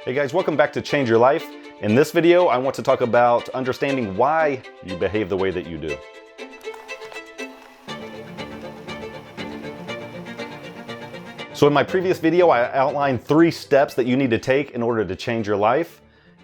Hey guys, welcome back to Change Your Life. In this video, I want to talk about understanding why you behave the way that you do. So in my previous video, I outlined 3 steps that you need to take in order to change your life.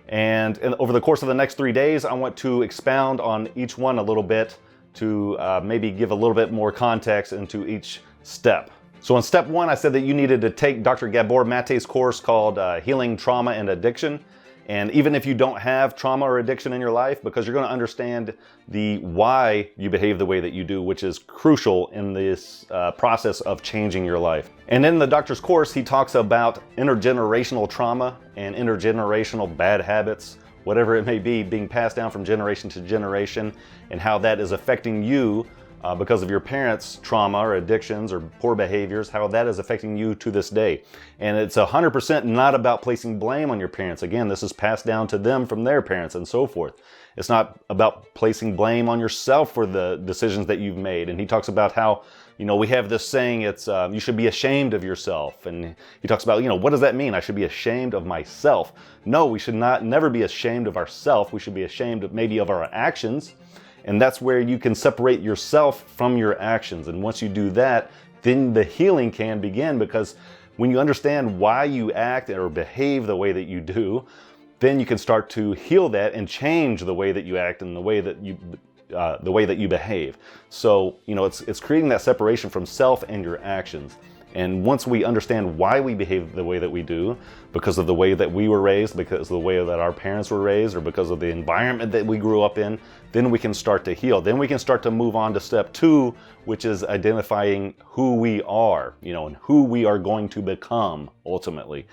And over the course of the next 3 days, I want to expound on each one a little bit to maybe give a little bit more context into each step. So in step 1, I said that you needed to take Dr. Gabor Maté's course called Healing Trauma and Addiction. And even if you don't have trauma or addiction in your life, because you're going to understand the why you behave the way that you do, which is crucial in this process of changing your life. And in the doctor's course, he talks about intergenerational trauma and intergenerational bad habits, whatever it may be, being passed down from generation to generation, and how that is affecting you because of your parents' trauma or addictions or poor behaviors, how that is affecting you to this day. And it's 100% not about placing blame on your parents. Again, this is passed down to them from their parents and so forth. It's not about placing blame on yourself for the decisions that you've made. And he talks about how, we have this saying, it's you should be ashamed of yourself. And he talks about, what does that mean? I should be ashamed of myself. No, we should never be ashamed of ourselves. We should be ashamed of maybe of our actions. And that's where you can separate yourself from your actions. And once you do that, then the healing can begin, because when you understand why you act or behave the way that you do, then you can start to heal that and change the way that you act and the way that you behave. So, it's creating that separation from self and your actions. And once we understand why we behave the way that we do, because of the way that we were raised, because of the way that our parents were raised, or because of the environment that we grew up in, then we can start to heal. Then we can start to move on to step 2, which is identifying who we are, and who we are going to become ultimately.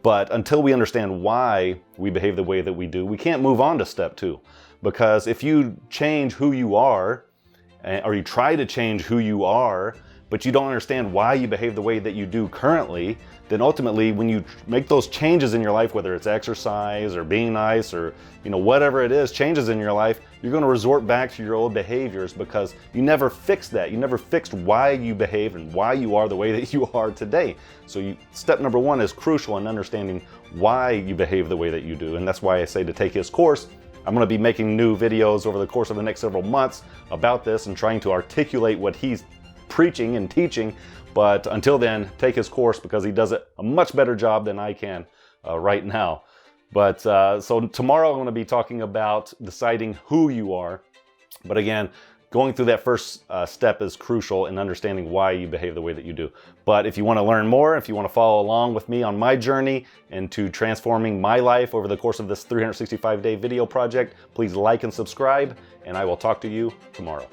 But until we understand why we behave the way that we do, we can't move on to step 2. Because if you change who you are, or you try to change who you are, but you don't understand why you behave the way that you do currently, then ultimately when you make those changes in your life, whether it's exercise or being nice or whatever it is, changes in your life, you're going to resort back to your old behaviors because you never fixed that. You never fixed why you behave and why you are the way that you are today. So step number 1 is crucial in understanding why you behave the way that you do. And that's why I say to take his course. I'm going to be making new videos over the course of the next several months about this and trying to articulate what he's preaching and teaching. But until then, take his course, because he does a much better job than I can right now. But so tomorrow I'm going to be talking about deciding who you are. But again, going through that first step is crucial in understanding why you behave the way that you do. But if you want to learn more, if you want to follow along with me on my journey into transforming my life over the course of this 365-day video project, please like and subscribe, and I will talk to you tomorrow.